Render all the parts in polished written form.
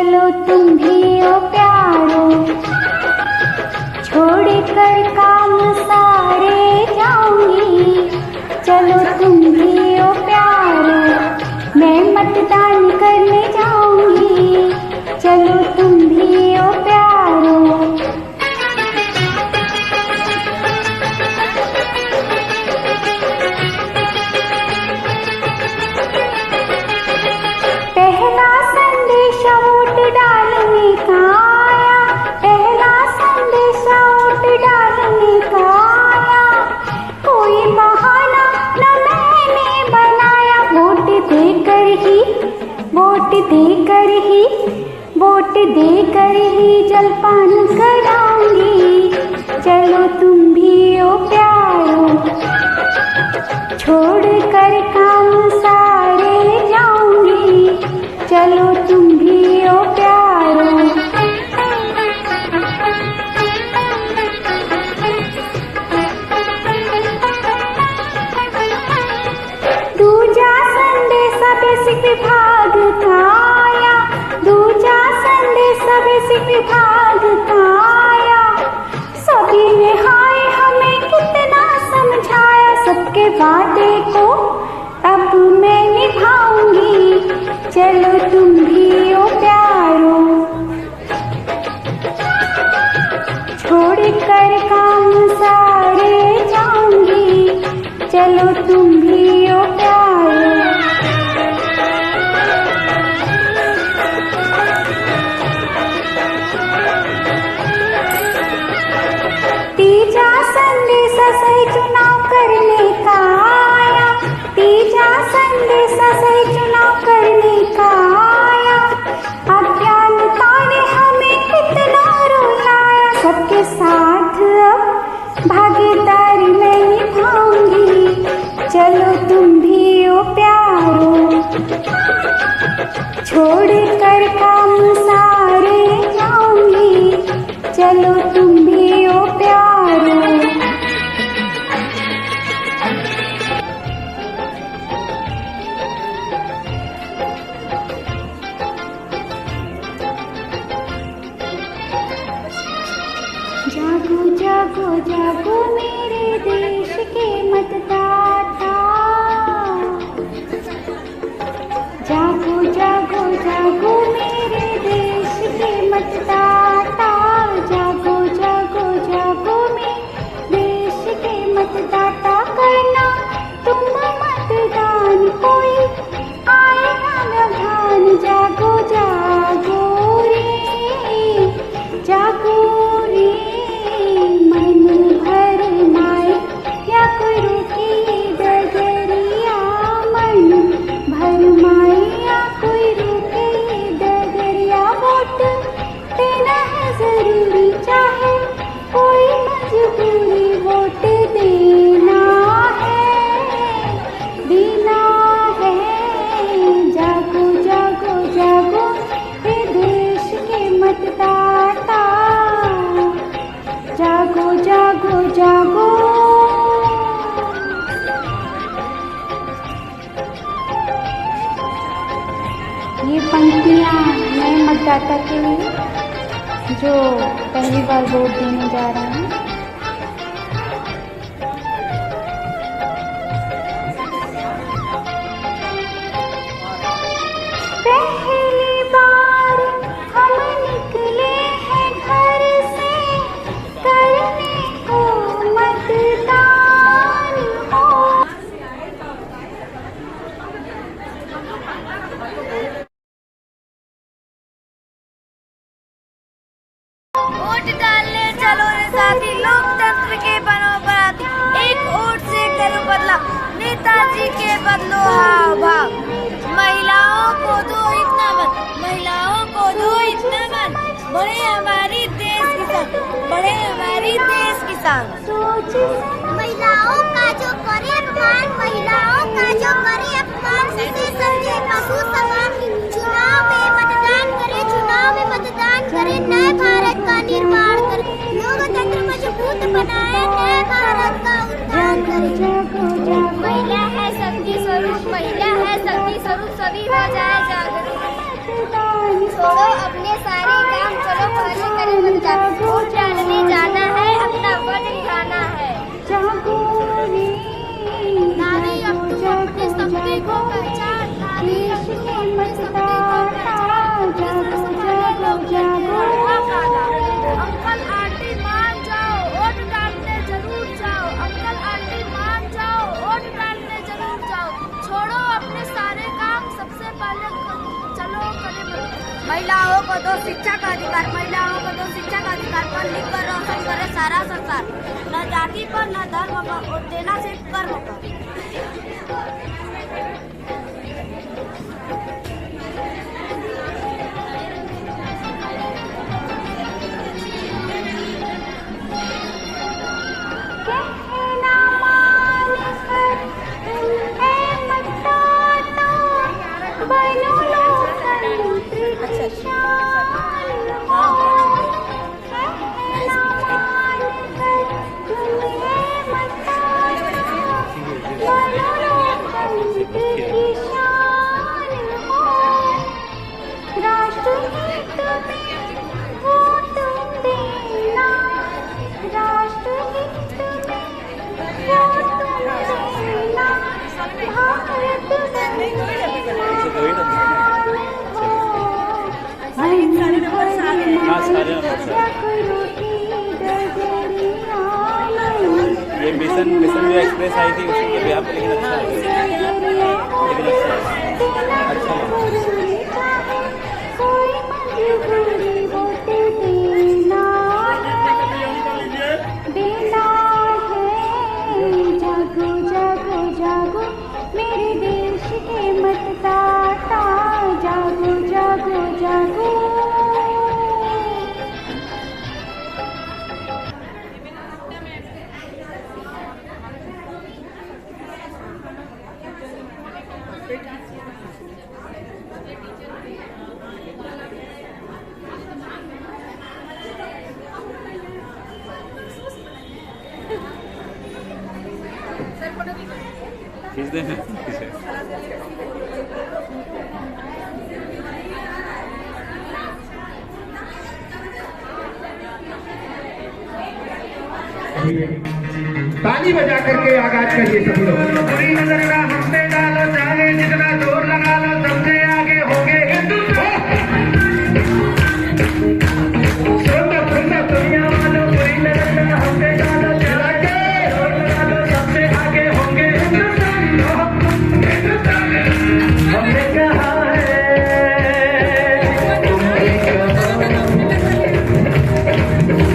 चलो तुम भी ओ प्यारो, छोड़ कर काम सारे जाऊंगी। चलो तुम भी ओ प्यारो, मैं मतदान करने जाऊंगी। चलो तुम भी ओ प्यारो। पहला संदेशा वोट डालने का आया, पहला संदेशा वोट डालने का आया। कोई बहाना न मैंने बनाया, वोट देकर ही, वोट देकर ही, वोट देकर ही जलपान कराऊंगी। चलो तुम भी ओ प्यारो, छोड़ कर काम सारे जाऊंगी। चलो तुम भी ओ प्यारो। दूजा संदेशा बेसिक विभाग का आया, दूजा संदेशा बेसिक विभाग का आया। सभी ने हाय हमें कितना समझाया, सबके वादे को अब मैं निभाऊंगी। चलो तुम भी ओ प्यारो, छोड़ कर काम सारे जाऊंगी। चलो तुम भी ओ प्यारो। तीजा संदेशा सही चुनाव करने का आया, तीजा संदेशा सही चुनाव करने का आया। अज्ञानता ने हमें कितना रुलाया, सबके साथ अब भागीदारी मैं निभाऊंगी। चलो तुम भी ओ प्यारो, छोड़ कर काम सारे जाऊंगी। चलो तुम भी ओ प्यारो। जागो जागो जागो मेरे देश के मतदाता, जागो जागो जागो मेरे देश के मतदाता। जागो जागो जागो मेरे देश के मतदाता, करना तुम मतदान, कोई आएगा न ध्यान। जागो जागो रे, जागो रे, मन भर माए या कोई रोके डगरिया। मन भर माए या कोई रोके डगरिया। वोट देना है जरूरी, चाहे कोई मजबूरी। वोट देना है, देना है। जागो जागो जागो ये देश के मतदाता, जागो जागो जागो। ये पंक्तियाँ नए मतदाता के लिए जो पहली बार वोट देने जा रहे हैं। पहली बार हम निकले हैं घर से, करने को मतदान हो। वोट डालने चलो रे साथी, लोकतंत्र के बनो बराती। एक वोट से करो बदला, नेताजी के बदलो हाव भाव। महिलाओं को दो इतना मत, महिलाओं को दो इतना मत। बढ़े हमारी देश की शान, बढ़े हमारी देश की शान। महिलाओं का जो करे अपमान, महिलाओं का जो करे अपमान, उसे समझे पशु समान। चुनाव में मतदान करे, चुनाव में मतदान करे, नए भारत का निर्माण करे। लोकतंत्र मजबूत बनाए, नए भारत का उत्थान करे। महिला है शक्ति स्वरूप, महिला है शक्ति स्वरूप, सभी हो जाए जागरूक। छोड़ो अपने सारे काम, चलो पहले करें मतदान। वोट डालने जाना है, अपना वोट उठाना है। नारी अब तुम अपने सपने को पहचान, नारी अब तुम अपने सपने को पहचान। अंकल आंटी मान जाओ, वोट डालने जरूर जाओ। अंकल आंटी मान जाओ, वोट डालने जरूर जाओ। छोड़ो अपने सारे काम, सबसे पहले चलो करें मतदान। महिलाओं को दो शिक्षा का अधिकार, महिलाओं को दो शिक्षा का अधिकार। पढ़ लिख कर रोशन करे सारा संसार, न जाति पर न धर्म पर, वोट देना सिर्फ कर्म पर। ये मिशन जो एक्सप्रेस आई थी उसी के ब्याह पे, लेकिन अच्छा लगा, लेकिन अच्छा लगा। जागो जागो जागो मेरे देश के मतदाता, जागो जागो जागो। खींच दे ताली बजा करके आगाज करिए सभी लोग। बुरी नजर ना हमसे डालो, चाहे जितना जोर लगा लो, सबसे आगे होंगे हिंदुस्तान। सुनो सुनो दुनिया वालों, बुरी नजर ना हमसे डालो, चाहे जोर लगा लो, सबसे आगे होंगे हिंदुस्तान। हिंदुस्तान हमने कहा है,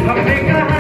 हमने कहा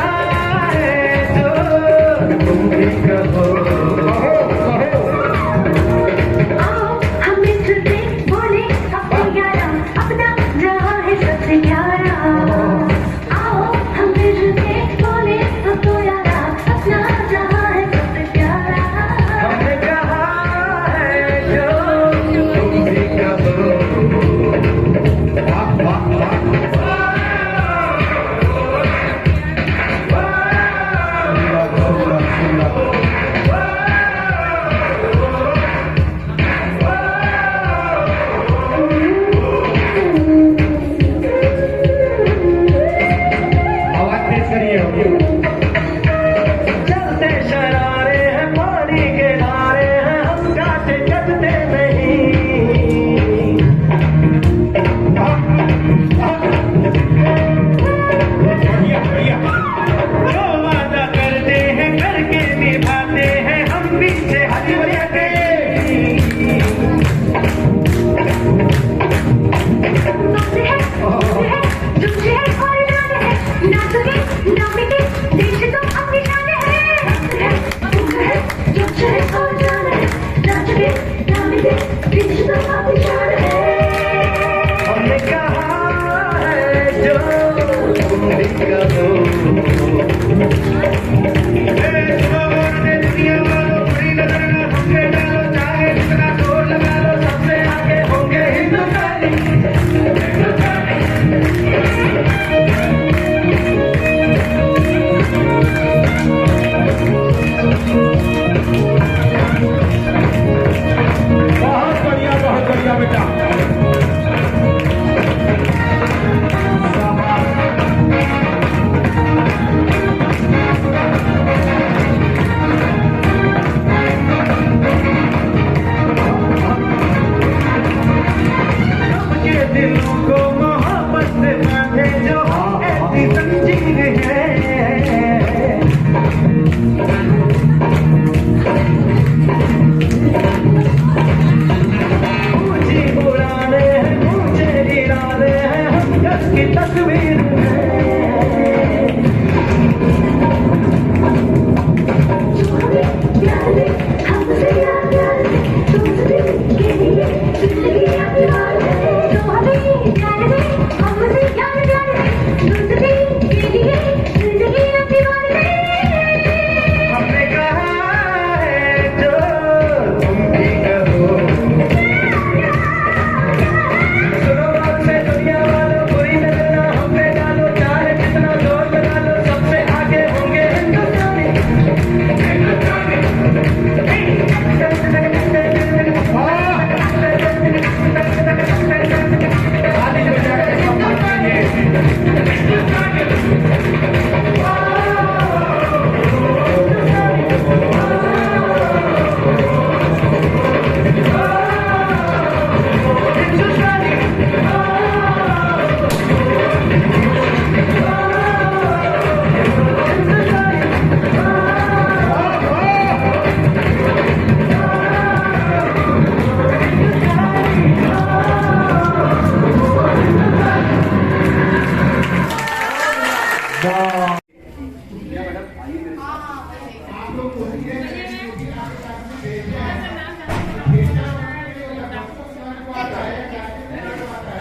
आप लोग कोशिश करें क्योंकि आपके साथ में भेजना है।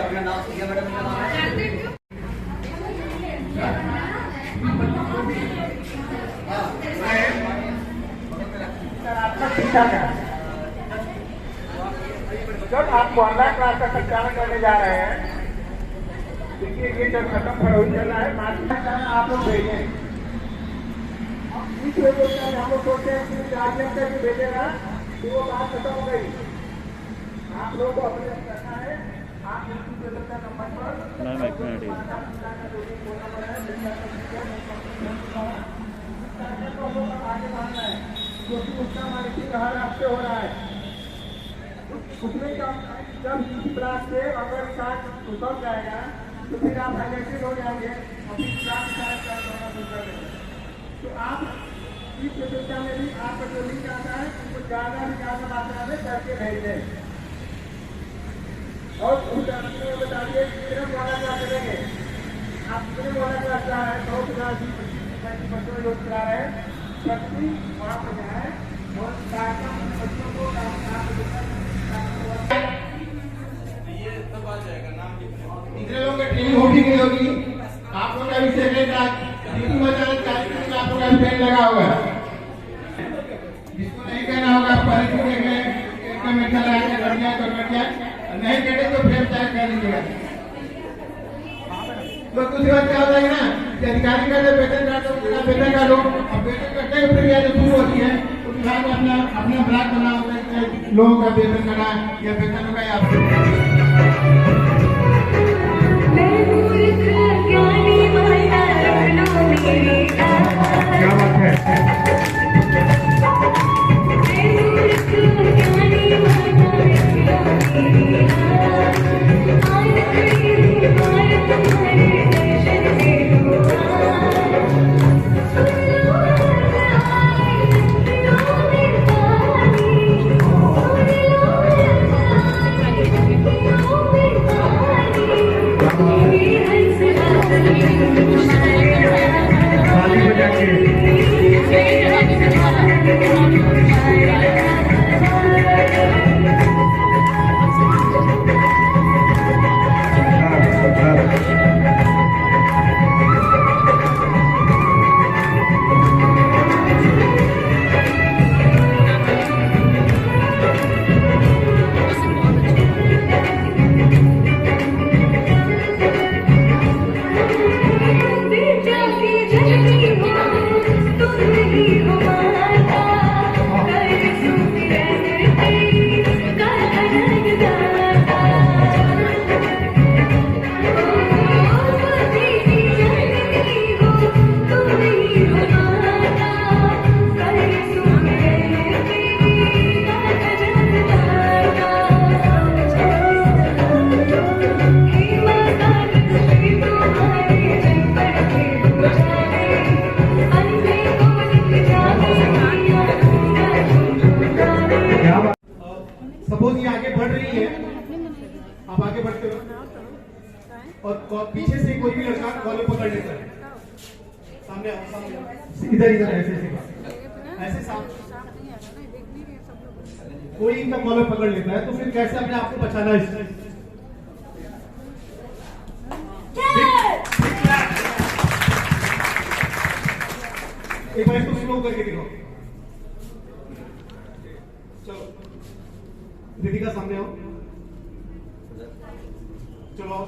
अपना नाम क्या मैडम? शिक्षा का जब आप ऑनलाइन क्लास का संचालन करने जा रहे हैं, देखिए ये जब खत्म फरवरी चल रहा है, मार्च आप लोग भेजें। इस वजह से हम लोग सोचते हैं कि 4 दिन तक भेजेगा तो वो बात खत्म हो गई। आप लोगों को अपने करना है, आप नंबर पर आगे बढ़ना है, क्योंकि उसका मार्केटिंग हर हफ्ते हो रहा है। उसमें जब इसी क्लास से अगर स्टार्ट उतर जाएगा तो फिर आप हाईलाइटेड हो जाएंगे और फिर क्लास स्टार्ट करना शुरू कर देंगे। तो आप इस प्रतियोगिता में भी आपका जो लिंक आता है उसको ज़्यादा से ज़्यादा मात्रा में करके भेज दें। और उस में बता दिए सिर्फ वाला क्लास करेंगे। आप सिर्फ वाला क्लास जा रहे हैं, 100 बच्चों लोग चला रहे हैं, शक्ति वहाँ पर जाए और बच्चों को इतने लोगों की ट्रेनिंग होगी नहीं होगी। आप लोग का भी सेकंड आप लोग का पेन लगा हुआ है, जिसको नहीं कहना होगा पहले मीठा लगा के कर दिया, नहीं कहते तो फिर चाहे कह दीजिएगा। तो दूसरी बात क्या होता है ना कि अधिकारी का जब वेतन काटो, वेतन काटो, अब वेतन कटने की प्रक्रिया जो शुरू होती है तो विभाग में अपना ब्लॉक बना होता है कि लोगों का वेतन कटा या वेतन का या क्या बात है। सपोज ये आगे बढ़ रही है, आप आगे बढ़ते हो और पीछे से कोई भी लड़का कॉलर पकड़ लेता है, सामने इधर इधर ऐसे सामने कोई इनका कॉलर पकड़ लेता है, तो फिर कैसे अपने आप को बचाना है इससे? एक बार इसको स्लो करके दिखाओ। चलो दीपिका सामने आओ, चलो आओ,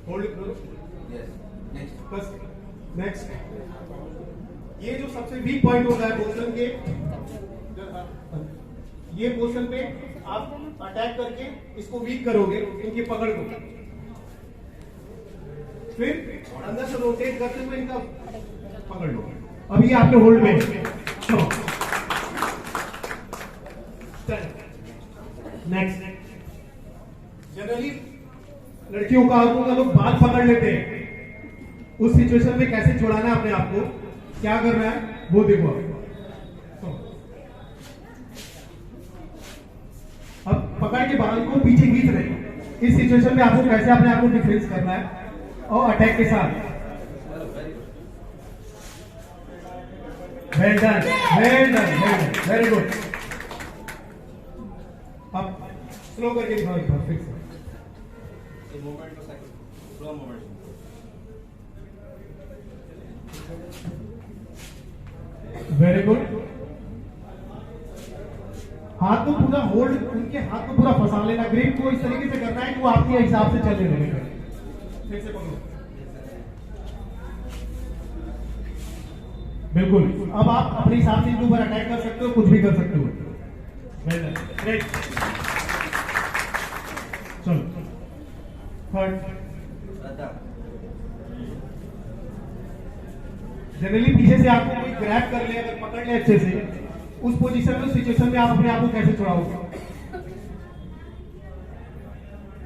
होल्ड करो, बस नेक्स्ट। ये जो सबसे वीक पॉइंट होता है पोर्शन के, ये पोर्शन पे आप अटैक करके इसको वीक करोगे, इनकी पकड़ को, फिर अंदर से रोटेट करते हुए इनका पकड़ लो। अभी आपके होल्ड में नेक्स्ट। जनरली लड़कियों का औरतों का लोग बाल पकड़ लेते हैं, उस सिचुएशन में कैसे छुड़ाना है अपने आप को, क्या करना है वो देखो। अब पकड़ के बाल को पीछे खींच रहे हैं, इस सिचुएशन में आपको कैसे अपने आप को डिफेंस करना है और अटैक के साथ। Well done, well done, very good. अब स्लो करके दिखाओ एक बार फिर से। मूवमेंट को second slow movement. Very good. हाथ को पूरा होल्ड, उनके हाथ को पूरा फंसा लेना, ग्रिप को इस तरीके से करना है कि वो आपके हिसाब से चलने लगे। फिर से पकड़ो, बिल्कुल। अब आप अपने हिसाब से इनके ऊपर अटैक कर सकते हो, कुछ भी कर सकते हो। Well done, great. चलो थर्ड। जनरली पीछे से आपको कोई ग्रैब कर ले, अगर पकड़ ले अच्छे से, उस पोजीशन में, उस सिचुएशन में आप अपने आप को कैसे छुड़ाओगे?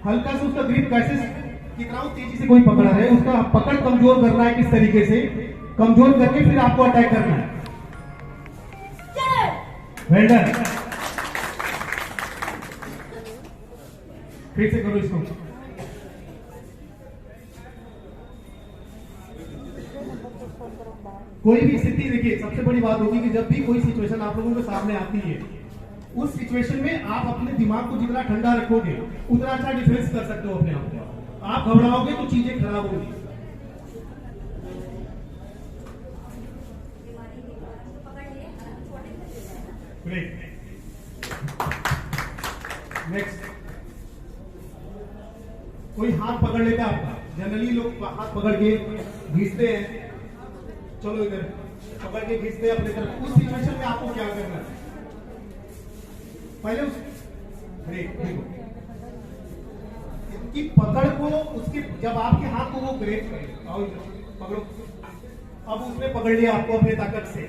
हल्का से उसका ग्रिप कैसे, कितना तेजी से कोई पकड़ रहा है, उसका पकड़ कमजोर करना है, किस तरीके से कमजोर करके फिर आपको अटैक करना है। Well done. फिर से करो इसको। कोई भी स्थिति, देखिए सबसे बड़ी बात होगी कि जब भी कोई सिचुएशन आप लोगों के सामने आती है, उस सिचुएशन में आप अपने दिमाग को जितना ठंडा रखोगे उतना अच्छा डिफेंस कर सकते हो अपने आप को। आप घबराओगे तो चीजें खराब होंगी। नेक्स्ट, कोई हाथ पकड़ लेता है आपका। जनरली लोग हाथ पकड़ के घिसते हैं, चलो इधर पकड़ के खींचते हैं अपने तरफ। उस सिचुएशन में आपको क्या करना है? पहले उस ब्रेक की पकड़ को, उसके जब आपके हाथ को वो ब्रेक करे और पकड़ो, अब उसने पकड़ लिया आपको अपने ताकत से।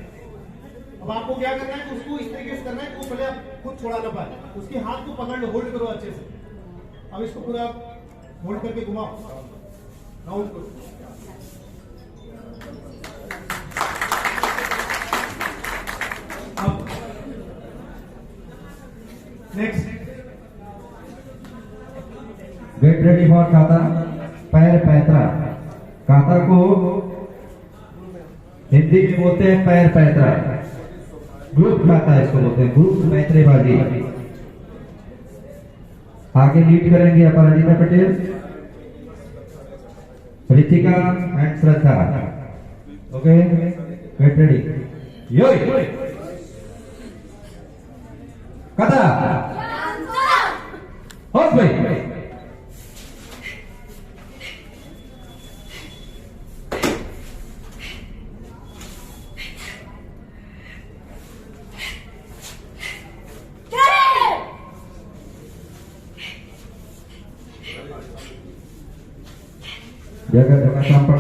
अब आपको क्या करना है कि उसको इस तरीके से करना है कि वो पहले आप खुद छोड़ा ना पाए, उसके हाथ को पकड़ लो, होल्ड करो अच्छे से। अब इसको पूरा होल्ड करके घुमाओ, राउंड करो। नेक्स्ट, गेट रेडी फॉर काता, पैर पैतरा। काता को हिंदी में बोलते हैं पैर पैतरा, ग्रुप खाता इसको बोलते हैं, ग्रुप पैतरेबाजी। आगे लीड करेंगे Aparajita Patel, Ritika and Shraddha. Okay, get ready, yo काता हॉट भाई। जगह जगह काम पर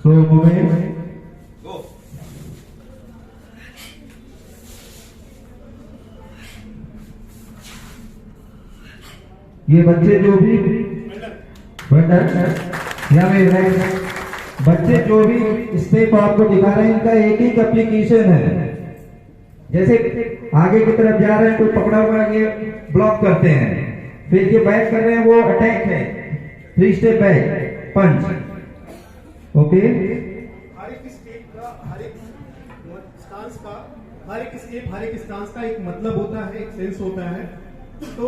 सो मूवमेंट गो। ये बच्चे जो भी बच्चे जो भी स्टेप आपको दिखा रहे हैं, इनका एक ही एप्लीकेशन है। जैसे आगे की तरफ जा रहे हैं, कोई पकड़ा हुआ है, ये ब्लॉक करते हैं, फिर ये बैक कर रहे हैं, वो अटैक है, 3 स्टेप बैक पंच। ओके, हर एक स्टेप का, हर एक स्टांस का, हर एक स्टेप, हर एक स्टांस का एक मतलब होता है, एक सेंस होता है। तो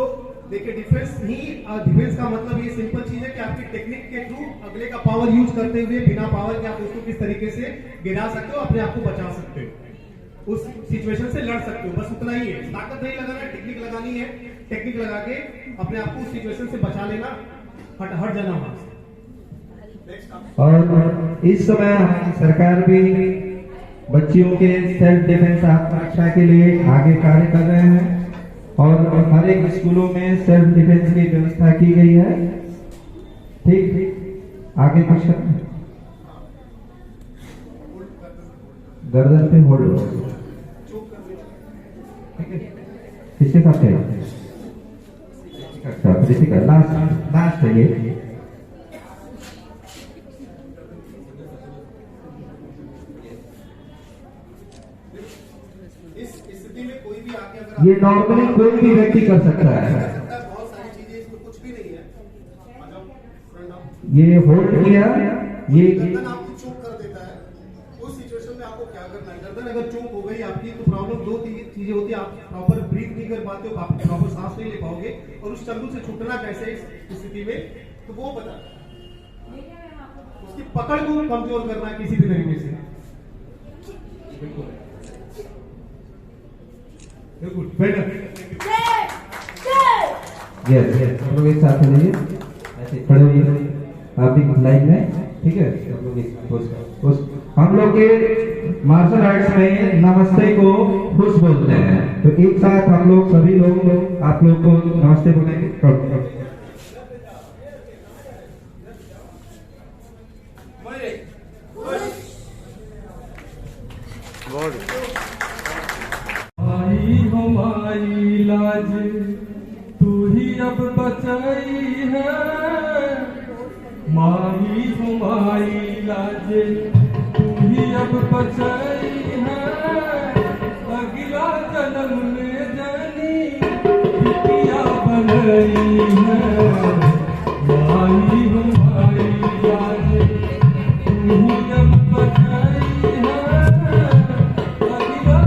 देखिए, डिफेंस का मतलब ये सिंपल चीज है कि आपकी टेक्निक के थ्रू अगले का पावर यूज करते हुए, बिना पावर के आप उसको किस तरीके से गिरा सकते हो, अपने आप को बचा सकते हो, उस सिचुएशन से लड़ सकते हो। बस उतना ही है, ताकत नहीं लगाना, टेक्निक लगानी है। टेक्निक लगा के अपने आप को उस सिचुएशन से बचा लेना, हट जाना वहां से। और इस समय हमारी सरकार भी बच्चियों के सेल्फ डिफेंस आत्मरक्षा के लिए आगे कार्य कर रहे हैं, और हर एक स्कूलों में सेल्फ डिफेंस की व्यवस्था की गई है। ठीक, आगे कुछ करना, गर्दन पे होल्ड हो, किसके साथ है? ऋतिका, लास्ट है ये। इस स्थिति में कोई भी आके, अगर ये नॉर्मली कोई भी व्यक्ति कर सकता है। बहुत सारी चीजें, इसमें कुछ भी नहीं है। ये होल्ड किया, ये गर्दन आपकी चूक कर देता है, उस सिचुएशन में आपको क्या करना है? गर्दन अगर चूक हो गई आपकी तो प्रॉब्लम दो चीजें होती है, आप प्रॉपर ब्रीथ नहीं कर पाते हो, आप प्रॉपर सांस नहीं ले पाओगे, और उस चंदू से छूटना कैसे इस स्थिति में, तो वो बता, उसकी पकड़ को कमजोर करना है किसी भी तरीके से। बिल्कुल बेटर। यस, हम लोग एक साथ चलिए, ऐसे खड़े होइए आप भी लाइन में, ठीक है? हम लोग हम लोग के मार्शल आर्ट्स में नमस्ते को खुश बोलते हैं, तो एक साथ हम लोग सभी लोग आप लोग को नमस्ते बोलेंगे। आई हमारी लाज तू ही अब बचाई है, माही हमारी लाज तू ही अब बचाई है, अगला जन्म में जानी बिटिया बनाई है, माही हमारी लाज तू ही अब बचाई है, अगला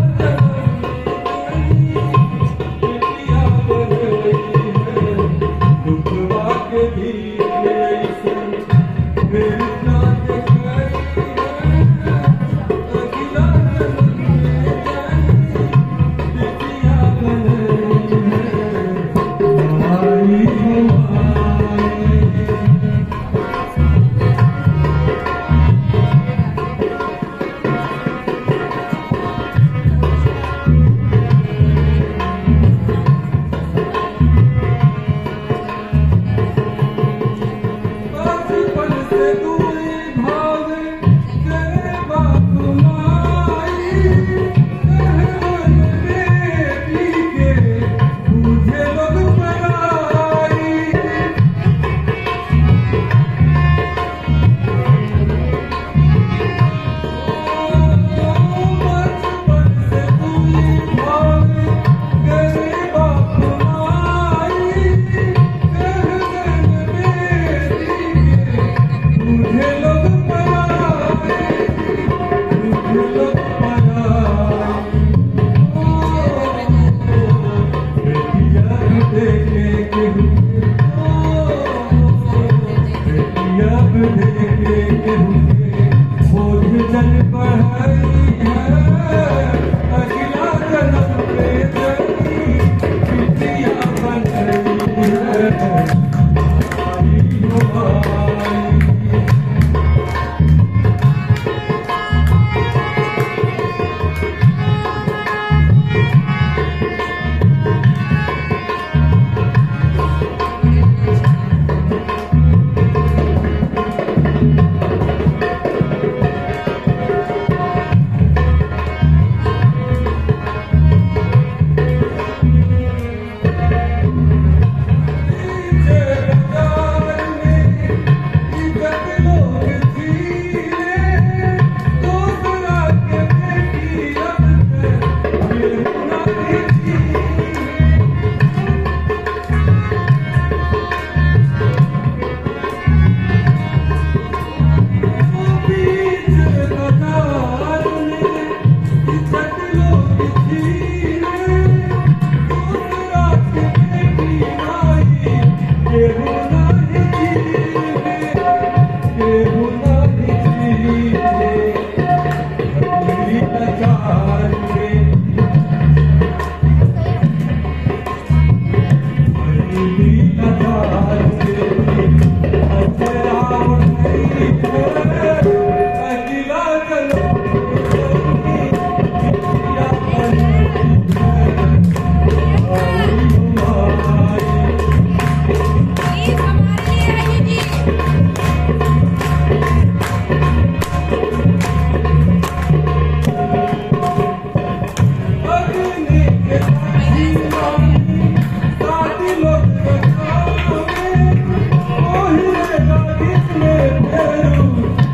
Oh,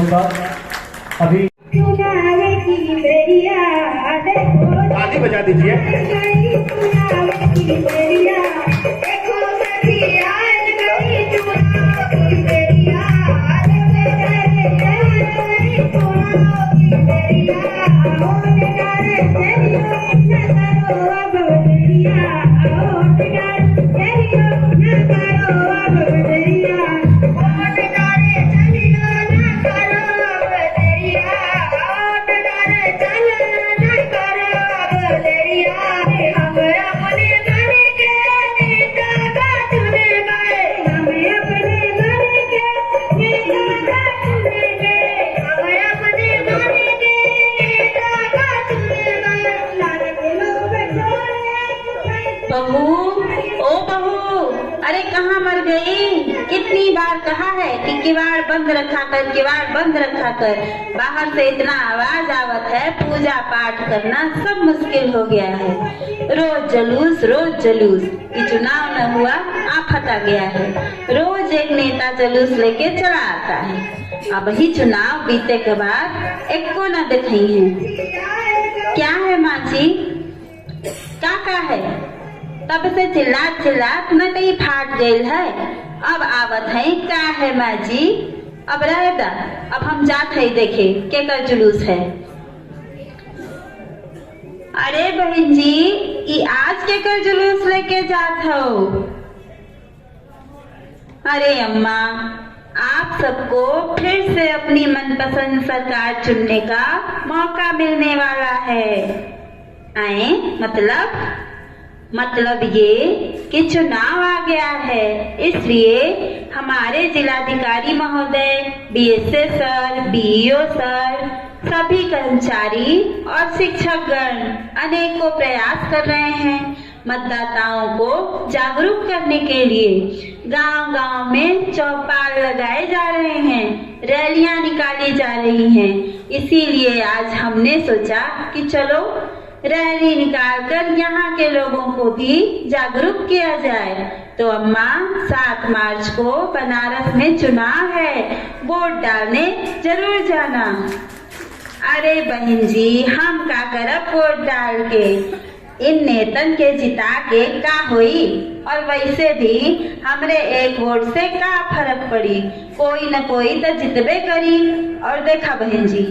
साथ अभी आदि बजा दीजिए। बहू, ओ बहू, अरे कहाँ मर गई? कितनी बार कहा है कि किवाड़ बंद रखा कर, किवाड़ बंद रखा कर। बाहर से इतना आवाज आवत है, पूजा पाठ करना सब मुश्किल हो गया है। रोज जलूस, रोज जलूस। ये चुनाव न हुआ, आफत आ गया है। रोज एक नेता जलूस लेके चला आता है। अब ही चुनाव बीते के बाद एक को न दिखाई है। क्या है माँ जी? क्या है? तब से चिल्लात चिल्लात न कहीं फाट गई है। अब आवत है क्या है माँ जी? अब रहे दा, अब हम जात है देखे के कर जुलूस है। अरे बहन जी, ये आज के कर जुलूस लेके जात हो? अरे अम्मा, आप सबको फिर से अपनी मनपसंद सरकार चुनने का मौका मिलने वाला है। आए मतलब ये कि चुनाव आ गया है, इसलिए हमारे जिलाधिकारी महोदय, बीएसए सर, बीईओ सर, सभी कर्मचारी और शिक्षकगण अनेकों प्रयास कर रहे हैं मतदाताओं को जागरूक करने के लिए। गांव-गांव में चौपाल लगाए जा रहे हैं, रैलियां निकाली जा रही हैं। इसीलिए आज हमने सोचा कि चलो रैली निकालकर यहाँ के लोगों को भी जागरूक किया जाए। तो अम्मा, 7 मार्च को बनारस में चुनाव है, वोट डालने जरूर जाना। अरे बहन जी, हम का करब वोट डाल के? इन नेतन के जिता के का होई? और वैसे भी हमरे एक वोट से का फर्क पड़ी? कोई न कोई तो जितबे करी। और देखा बहन जी,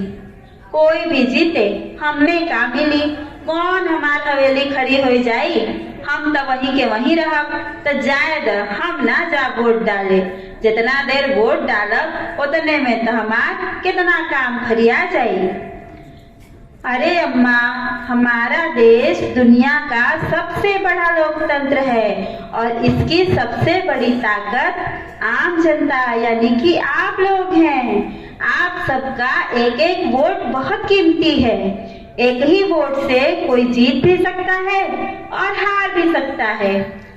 कोई भी जीते हमें का मिली? कौन हमार हवेली खड़ी हो जाई? हम तो वहीं के वहीं रहब। तो जाए द, हम ना जा वोट डाले। जितना देर वोट डालब उतने में तो हमार कितना काम फरिया जाई। अरे अम्मा, हमारा देश दुनिया का सबसे बड़ा लोकतंत्र है और इसकी सबसे बड़ी ताकत आम जनता यानी कि आप लोग हैं। आप सबका एक एक वोट बहुत कीमती है। एक ही वोट से कोई जीत भी सकता है और हार भी सकता है।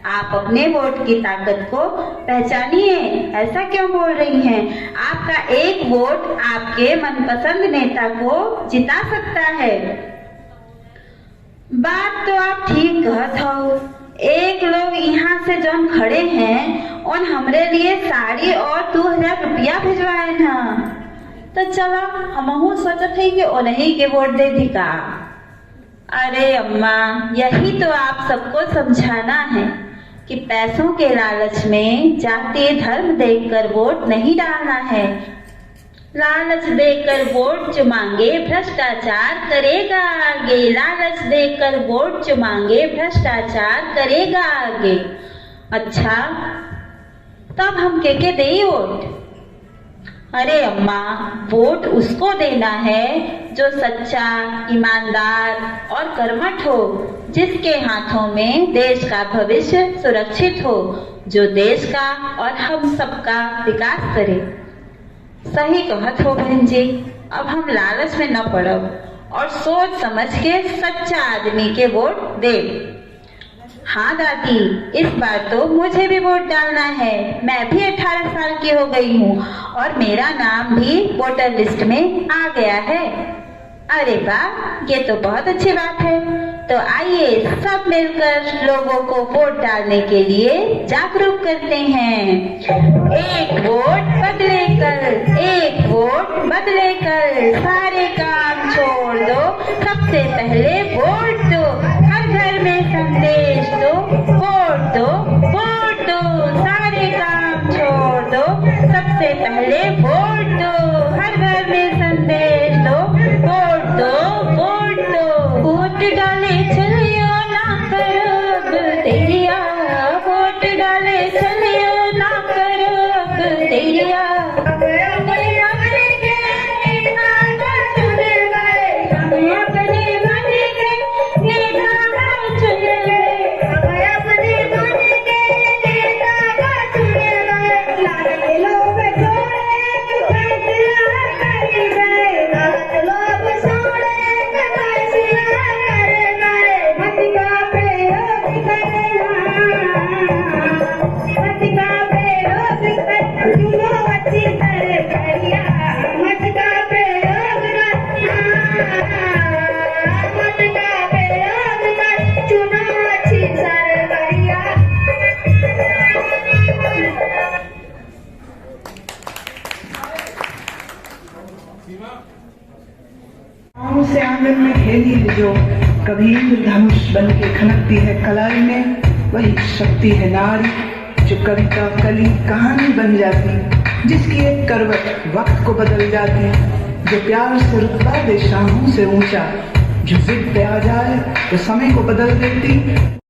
आप अपने वोट की ताकत को पहचानिए। ऐसा क्यों बोल रही हैं? आपका एक वोट आपके मनपसंद नेता को जिता सकता है। बात तो आप ठीक कहत हो। एक लोग यहाँ से जौन खड़े हैं उन हमरे लिए साड़ी और 2000 रुपया भिजवाए ना। तो चलो हमहू सोचत है कि उन्हीं के वोट दे दी का। अरे अम्मा, यही तो आप सबको समझाना है कि पैसों के लालच में जाति धर्म देखकर वोट नहीं डालना है। लालच देकर वोट चुमांगे भ्रष्टाचार करेगा आगे। लालच देकर वोट चुमांगे भ्रष्टाचार करेगा आगे। अच्छा, तब हम के दे वोट? अरे अम्मा, वोट उसको देना है जो सच्चा, ईमानदार और कर्मठ हो, जिसके हाथों में देश का भविष्य सुरक्षित हो, जो देश का और हम सबका विकास करे। सही कहत हो बहन जी। अब हम लालच में न पड़ब और सोच समझ के सच्चा आदमी के वोट दे। हाँ दादी, इस बार तो मुझे भी वोट डालना है। मैं भी 18 साल की हो गई हूँ और मेरा नाम भी वोटर लिस्ट में आ गया है। अरे वाह, ये तो बहुत अच्छी बात है। तो आइए सब मिलकर लोगों को वोट डालने के लिए जागरूक करते हैं। एक वोट बदले कल, एक वोट बदले सारे काम छोड़ दो, सबसे पहले वोट दो, हर घर में संदेश दो, वोट दो, वोट दो, सारे काम छोड़ दो, सबसे पहले वोट दो, हर घर में संदेश दो, वोट दो, वोट दो। वोट डाले चलियो ना करो अब देरिया, वोट डाले चलियो ना करो अब देरिया। गाँव से आंगन में खेली है जो, कभी इंद्रधनुष बन के खनकती है कलाई में, वही शक्ति है नारी जो कविता कली कहानी बन जाती, जिसकी एक करवट वक्त को बदल जाती, जो प्यार से रुतबा दे शाहों से ऊंचा, जो जिद पे आ जाए तो समय को बदल देती।